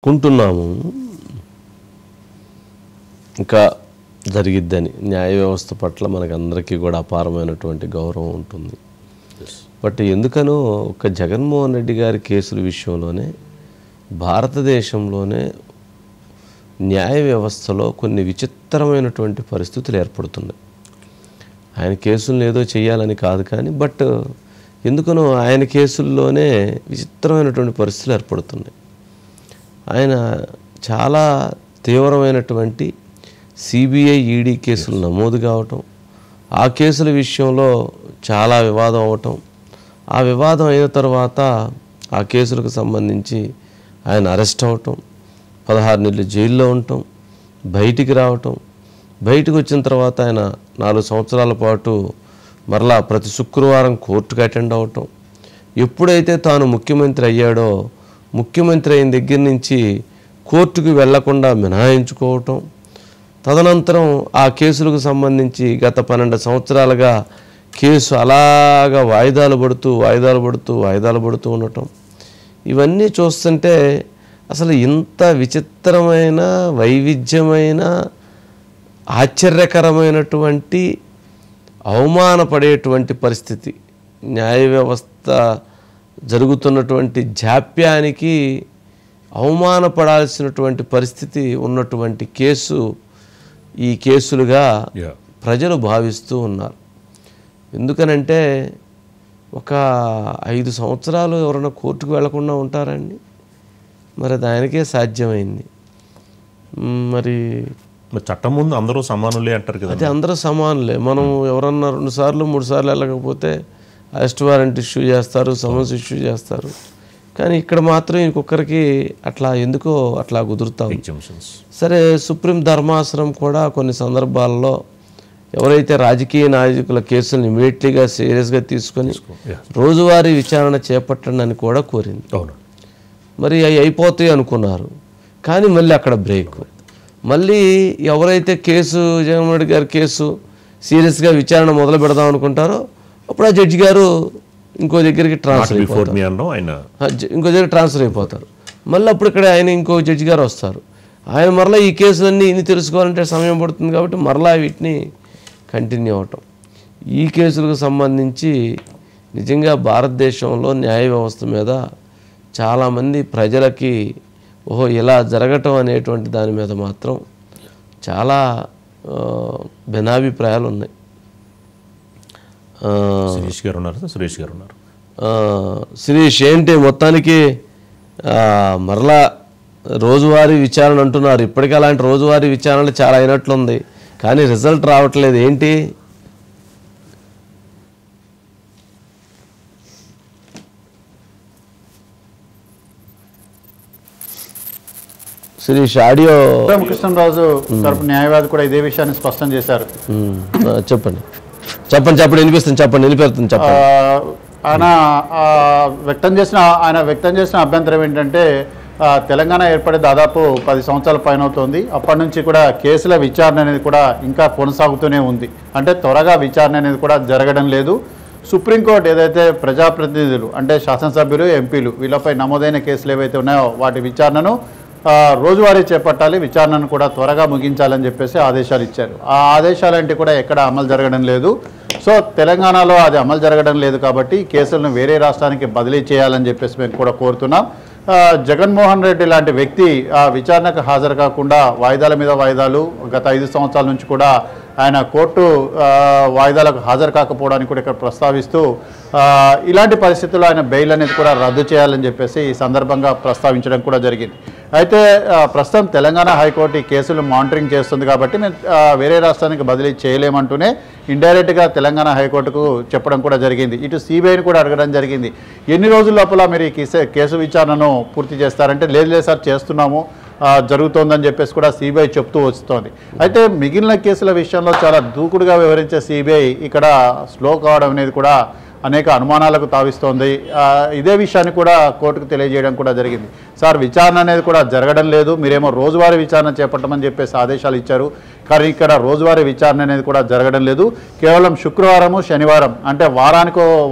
కుంటున్నాము ఇంకా జరిగిద్దని న్యాయ వ్యవస్థ పట్ల మనకందరికీ కూడా అపారమైనటువంటి గౌరవం ఉంటుంది. బట్ ఎందుకనో ఒక జగన్మోహన్ రెడ్డి గారి కేసుల విషయంలోనే భారతదేశంలోనే న్యాయ వ్యవస్థలో కొన్ని విచిత్రమైనటువంటి పరిస్థితులు ఏర్పడుతున్నాయి. ఆయన కేసులను ఏదో చేయాలని కాదు కానీ బట్ ఎందుకనో ఆయన కేసుల్లోనే విచిత్రమైనటువంటి పరిస్థితులు ఏర్పడుతున్నాయి. ఆయన చాలా తీవ్రమైనటువంటి సిబిఐ ఈడీ కేసులు నమోదు కావటం, ఆ కేసుల విషయంలో చాలా వివాదం అవటం, ఆ వివాదం అయిన తర్వాత ఆ కేసులకు సంబంధించి ఆయన అరెస్ట్ అవటం, 16 నెలలు జైల్లో ఉండటం, బయటికి రావటం, బయటకు వచ్చిన తర్వాత ఆయన 4 సంవత్సరాల పాటు మరలా ప్రతి శుక్రవారం కోర్టుకు అటెండ్ అవటం, ఎప్పుడైతే తాను ముఖ్యమంత్రి అయ్యాడో ముఖ్యమంత్రి అయిన దగ్గర నుంచి కోర్టుకు వెళ్లకుండా మినహాయించుకోవటం, తదనంతరం ఆ కేసులకు సంబంధించి గత 12 సంవత్సరాలుగా కేసు అలాగా వాయిదాలు పడుతూ ఉండటం, ఇవన్నీ చూస్తుంటే అసలు ఇంత విచిత్రమైన వైవిధ్యమైన ఆశ్చర్యకరమైనటువంటి అవమానపడేటువంటి పరిస్థితి, న్యాయ వ్యవస్థ జరుగుతున్నటువంటి జాప్యానికి అవమానపడాల్సినటువంటి పరిస్థితి ఉన్నటువంటి కేసు ఈ కేసులుగా ప్రజలు భావిస్తూ ఉన్నారు. ఎందుకనంటే ఒక 5 సంవత్సరాలు ఎవరైనా కోర్టుకు వెళ్లకుండా ఉంటారండి? మరి దానికే సాధ్యమైంది. మరి చట్టం ముందు అందరూ సమానులే అంటారు కదా. అది అందరూ సమానులే. మనం ఎవరన్నా 2 సార్లు 3 సార్లు వెళ్ళకపోతే అరెస్ట్ వారెంట్ ఇష్యూ చేస్తారు, సమన్స్ ఇష్యూ చేస్తారు. కానీ ఇక్కడ మాత్రం ఇంకొకరికి అట్లా ఎందుకో అట్లా కుదురుతాం. సరే, సుప్రీం ధర్మాసనం కూడా కొన్ని సందర్భాల్లో ఎవరైతే రాజకీయ నాయకుల కేసులను ఇమీడియట్లీగా సీరియస్గా తీసుకొని రోజువారీ విచారణ చేపట్టండి అని కూడా కోరింది. మరి అవి అయిపోతాయి అనుకున్నారు, కానీ మళ్ళీ అక్కడ బ్రేక్. మళ్ళీ ఎవరైతే కేసు జగన్మోహన్ రెడ్డి గారి కేసు సీరియస్గా విచారణ మొదలు పెడదాం అనుకుంటారో అప్పుడు ఆ జడ్జి గారు ఇంకో దగ్గరికి ట్రాన్స్ఫర్ అయిపోతారు. మళ్ళీ అప్పుడు ఇక్కడ ఆయన ఇంకో జడ్జి గారు వస్తారు. ఆయన మరలా ఈ కేసులన్నీ ఇన్ని తెలుసుకోవాలంటే సమయం పడుతుంది కాబట్టి మరలా వీటిని కంటిన్యూ అవటం. ఈ కేసులకు సంబంధించి నిజంగా భారతదేశంలో న్యాయ వ్యవస్థ మీద చాలామంది ప్రజలకి ఓహో ఇలా జరగటం అనేటువంటి దాని మీద మాత్రం చాలా భిన్నాభిప్రాయాలు ఉన్నాయి. శిరీష్ ఏంటి మొత్తానికి మరలా రోజువారీ విచారణ అంటున్నారు. ఇప్పటికీ అలాంటి రోజువారీ విచారణలు చాలా అయినట్లుంది, కానీ రిజల్ట్ రావట్లేదు. ఏంటి? శిరీష్ ఆడియో కృష్ణరాజు తరపు న్యాయవాది కూడా ఇదే విషయాన్ని స్పష్టం చేశారు. చెప్పండి వినిపిస్తుంది, చెప్పండి. ఆయన వ్యక్తం చేసిన అభ్యంతరం ఏంటంటే తెలంగాణ ఏర్పడి దాదాపు 10 సంవత్సరాల పైన అవుతుంది. అప్పటి నుంచి కూడా కేసుల విచారణ అనేది కూడా ఇంకా కొనసాగుతూనే ఉంది. అంటే త్వరగా విచారణ అనేది కూడా జరగడం లేదు. సుప్రీంకోర్టు ఏదైతే ప్రజాప్రతినిధులు అంటే శాసనసభ్యులు, ఎంపీలు వీళ్ళపై నమోదైన కేసులు ఏవైతే ఉన్నాయో వాటి విచారణను రోజువారీ చేపట్టాలి, విచారణను కూడా త్వరగా ముగించాలని చెప్పేసి ఆదేశాలు ఇచ్చారు. ఆ ఆదేశాలంటే కూడా ఎక్కడ అమలు జరగడం లేదు. సో తెలంగాణలో అది అమలు జరగడం లేదు కాబట్టి కేసులను వేరే రాష్ట్రానికి బదిలీ చేయాలని చెప్పేసి మేము కూడా కోరుతున్నాం. జగన్మోహన్ రెడ్డి లాంటి వ్యక్తి విచారణకు హాజరు కాకుండా వాయిదాల మీద వాయిదాలు గత 5 సంవత్సరాల నుంచి కూడా ఆయన కోర్టు వాయిదాలకు హాజరు కాకపోవడానికి కూడా ఇక్కడ ప్రస్తావిస్తూ ఇలాంటి పరిస్థితుల్లో ఆయన బెయిల్ అనేది కూడా రద్దు చేయాలని చెప్పేసి ఈ సందర్భంగా ప్రస్తావించడం కూడా జరిగింది. అయితే ప్రస్తుతం తెలంగాణ హైకోర్టు ఈ కేసులు మానిటరింగ్ చేస్తుంది కాబట్టి మేము వేరే రాష్ట్రానికి బదిలీ చేయలేమంటూనే ఇండైరెక్ట్గా తెలంగాణ హైకోర్టుకు చెప్పడం కూడా జరిగింది. ఇటు సిబిఐని కూడా అడగడం జరిగింది, ఎన్ని రోజుల లోపల మీరు ఈ కేసు విచారణను పూర్తి చేస్తారంటే లేదు సార్ చేస్తున్నాము, జరుగుతోందని చెప్పేసి కూడా సిబిఐ చెప్తూ వస్తోంది. అయితే మిగిలిన కేసుల విషయంలో చాలా దూకుడుగా వ్యవహరించే సిబిఐ ఇక్కడ స్లో కావడం అనేది కూడా అనేక అనుమానాలకు తావిస్తోంది. ఇదే విషయాన్ని కూడా కోర్టుకు తెలియజేయడం కూడా జరిగింది. సార్ విచారణ అనేది కూడా జరగడం లేదు, మీరేమో రోజువారీ విచారణ చేపట్టమని చెప్పేసి ఆదేశాలు ఇచ్చారు, కానీ ఇక్కడ రోజువారీ విచారణ అనేది కూడా జరగడం లేదు. కేవలం శుక్రవారము శనివారం అంటే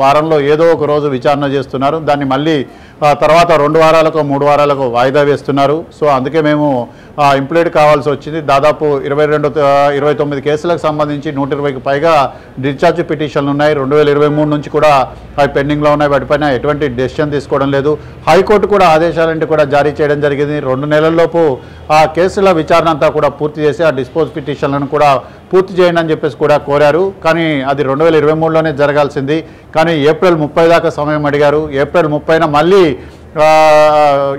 వారంలో ఏదో ఒక రోజు విచారణ చేస్తున్నారు. దాన్ని మళ్ళీ తర్వాత 2 వారాలకు 3 వారాలకు వాయిదా వేస్తున్నారు. సో అందుకే మేము ఇంప్లీడ్ కావాల్సి వచ్చింది. దాదాపు 29 కేసులకు సంబంధించి 120కి పైగా డిశ్చార్జ్ పిటిషన్లు ఉన్నాయి. 2023 నుంచి కూడా అవి పెండింగ్లో ఉన్నాయి. వాటిపైన ఎటువంటి డెసిషన్ తీసుకోవడం లేదు. హైకోర్టు కూడా ఆదేశాలంటే కూడా జారీ చేయడం జరిగింది. 2 నెలల్లోపు ఆ కేసుల విచారణ అంతా కూడా పూర్తి చేసి ఆ డిస్పోజ్ పిటిషన్లను కూడా పూర్తి చేయండి అని చెప్పేసి కూడా కోరారు. కానీ అది 2023లోనే జరగాల్సింది. కానీ ఏప్రిల్ 30 దాకా సమయం అడిగారు. ఏప్రిల్ 30న మళ్ళీ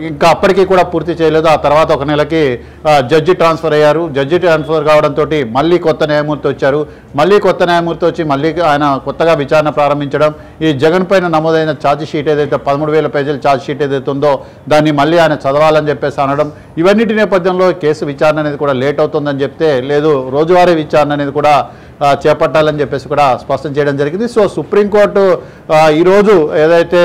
ఇంకా అప్పటికీ కూడా పూర్తి చేయలేదు. ఆ తర్వాత 1 నెలకి జడ్జి ట్రాన్స్ఫర్ అయ్యారు. జడ్జి ట్రాన్స్ఫర్ కావడంతో మళ్ళీ కొత్త న్యాయమూర్తి వచ్చారు. మళ్ళీ కొత్త న్యాయమూర్తి వచ్చి మళ్ళీ ఆయన కొత్తగా విచారణ ప్రారంభించడం, ఈ జగన్ పైన నమోదైన ఛార్జ్ షీట్ ఏదైతే 13,000 పేజీల ఛార్జ్ షీట్ ఏదైతే ఉందో దాన్ని మళ్ళీ ఆయన చదవాలని చెప్పేసి అనడం, ఇవన్నిటి నేపథ్యంలో కేసు విచారణ అనేది కూడా లేట్ అవుతుందని చెప్తే, లేదు రోజువారీ విచారణ అనేది కూడా చేపట్టాలని చెప్పేసి కూడా స్పష్టం చేయడం జరిగింది. సో సుప్రీంకోర్టు ఈరోజు ఏదైతే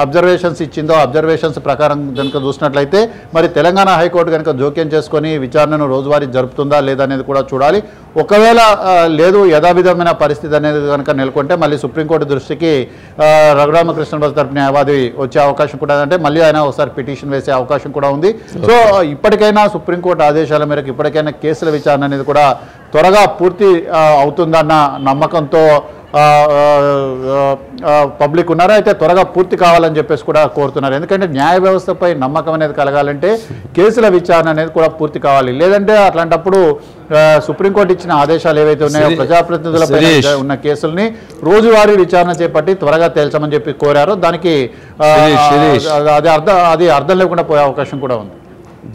అబ్జర్వేషన్స్ ఇచ్చిందో అబ్జర్వేషన్స్ ప్రకారం కనుక చూసినట్లయితే మరి తెలంగాణ హైకోర్టు కనుక జోక్యం చేసుకొని విచారణను రోజువారీ జరుపుతుందా లేదా అనేది కూడా చూడాలి. ఒకవేళ లేదు యథావిధమైన పరిస్థితి అనేది కనుక నెలకొంటే మళ్ళీ సుప్రీంకోర్టు దృష్టికి రఘురామకృష్ణరాజు తరపు న్యాయవాది వచ్చే అవకాశం కూడా, అంటే మళ్ళీ ఆయన ఒకసారి పిటిషన్ వేసే అవకాశం కూడా ఉంది. సో ఇప్పటికైనా సుప్రీంకోర్టు ఆదేశాల మేరకు ఇప్పటికైనా కేసుల విచారణ అనేది కూడా త్వరగా పూర్తి అవుతుందన్న నమ్మకంతో పబ్లిక్ ఉన్నారు. అయితే త్వరగా పూర్తి కావాలని చెప్పేసి కూడా కోరుతున్నారు. ఎందుకంటే న్యాయ వ్యవస్థపై నమ్మకం అనేది కలగాలంటే కేసుల విచారణ అనేది కూడా పూర్తి కావాలి. లేదంటే అట్లాంటప్పుడు సుప్రీంకోర్టు ఇచ్చిన ఆదేశాలు ఏవైతే ఉన్నాయో ప్రజాప్రతినిధులపై ఉన్న కేసుల్ని రోజువారీ విచారణ చేపట్టి త్వరగా తేల్చమని చెప్పి కోరారు. దానికి అది అర్థం లేకుండా పోయే అవకాశం కూడా ఉంది.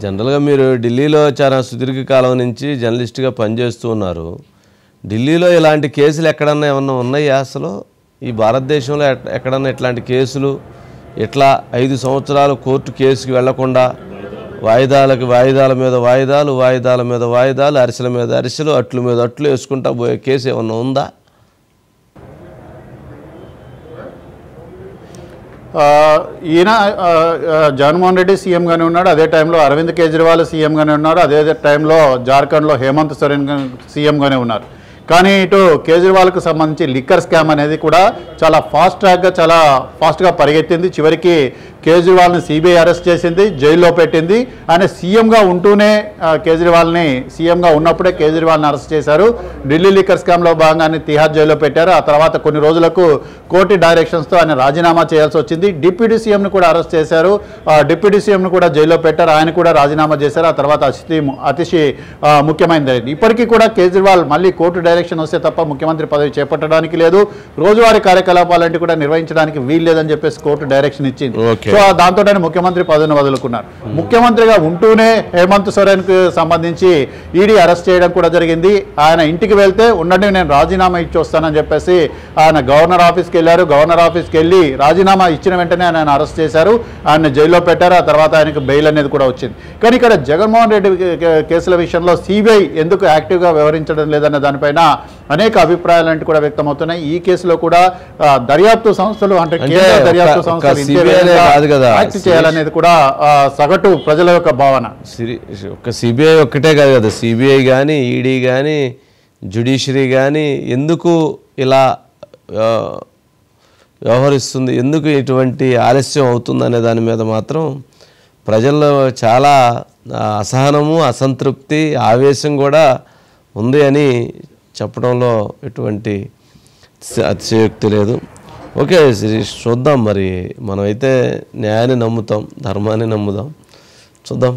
జనరల్గా మీరు ఢిల్లీలో చాలా సుదీర్ఘకాలం నుంచి జర్నలిస్ట్గా పనిచేస్తూ ఉన్నారు. ఢిల్లీలో ఇలాంటి కేసులు ఎక్కడన్నా ఏమన్నా ఉన్నాయా? అసలు ఈ భారతదేశంలో ఎక్కడన్నా ఇట్లాంటి కేసులు ఇట్లా 5 సంవత్సరాలు కోర్టు కేసుకి వెళ్లకుండా వాయిదాల మీద వాయిదాలు అరిసెల మీద అరిసెలు అట్ల మీద అట్లు వేసుకుంటా పోయే కేసు ఏమన్నా ఉందా? ఈయన జగన్మోహన్ రెడ్డి సీఎంగానే ఉన్నాడు. అదే టైంలో అరవింద్ కేజ్రీవాల్ సీఎంగానే ఉన్నారు. అదే టైంలో జార్ఖండ్లో హేమంత్ సోరెన్ సీఎంగానే ఉన్నారు. కానీ ఇటు కేజ్రీవాల్కు సంబంధించి లిక్కర్ స్కామ్ అనేది కూడా చాలా చాలా ఫాస్ట్గా పరిగెత్తింది. చివరికి కేజ్రీవాల్ని సిబిఐ అరెస్ట్ చేసింది, జైల్లో పెట్టింది. ఆయన సీఎంగా ఉంటూనే కేజ్రీవాల్ని సీఎంగా ఉన్నప్పుడే కేజ్రీవాల్ని అరెస్ట్ చేశారు. ఢిల్లీ లిక్కర్ స్కామ్లో భాగంగానే తిహార్ జైల్లో పెట్టారు. ఆ తర్వాత కొన్ని రోజులకు కోర్టు డైరెక్షన్స్తో ఆయన రాజీనామా చేయాల్సి వచ్చింది. డిప్యూటీ సీఎంను కూడా అరెస్ట్ చేశారు. డిప్యూటీ సీఎంను కూడా జైల్లో పెట్టారు. ఆయన కూడా రాజీనామా చేశారు. ఆ తర్వాత అతిశి ముఖ్యమైనది. ఇప్పటికీ కూడా కేజ్రీవాల్ మళ్ళీ కోర్టు డైరెక్షన్ వస్తే తప్ప ముఖ్యమంత్రి పదవి చేపట్టడానికి లేదు, రోజువారీ కార్యకలాపాలంటే కూడా నిర్వహించడానికి వీలు లేదని చెప్పేసి కోర్టు డైరెక్షన్ ఇచ్చింది. సో దాంతో ఆయన ముఖ్యమంత్రి పదవిని వదులుకున్నారు. ముఖ్యమంత్రిగా ఉంటూనే హేమంత్ సోరెన్కు సంబంధించి ఈడీ అరెస్ట్ చేయడం కూడా జరిగింది. ఆయన ఇంటికి వెళ్తే ఉండండి నేను రాజీనామా ఇచ్చి వస్తానని చెప్పేసి ఆయన గవర్నర్ ఆఫీస్కి వెళ్ళారు. గవర్నర్ ఆఫీస్కి వెళ్ళి రాజీనామా ఇచ్చిన వెంటనే ఆయన అరెస్ట్ చేశారు, ఆయన జైల్లో పెట్టారు. ఆ తర్వాత ఆయనకు బెయిల్ అనేది కూడా వచ్చింది. కానీ ఇక్కడ జగన్మోహన్ రెడ్డి కేసుల విషయంలో సిబిఐ ఎందుకు యాక్టివ్గా వ్యవహరించడం లేదన్న దానిపైన అనేక అభిప్రాయాలు కూడా వ్యక్తమవుతున్నాయి. ఈ కేసులో కూడా దర్యాప్తు సంస్థలు అంటే కేంద్ర దర్యాప్తు సంస్థలు యాక్ట్ చేయాలనేది కూడా సగటు ప్రజల యొక్క భావన. ఒక సిబిఐ ఒక్కటే కాదు కదా, సిబిఐ కానీ ఈడీ కానీ జ్యుడిషియరీ కానీ ఎందుకు ఇలా వ్యవహరిస్తుంది, ఎందుకు ఇటువంటి ఆలస్యం అవుతుంది అనే దాని మీద మాత్రం ప్రజల్లో చాలా అసహనము, అసంతృప్తి, ఆవేశం కూడా ఉంది అని చెప్పడంలో ఎటువంటి అతిశయోక్తి లేదు. ఓకే శిరీష్, చూద్దాం. మరి మనమైతే న్యాయాన్ని నమ్ముతాం, ధర్మాన్ని నమ్ముదాం, చూద్దాం.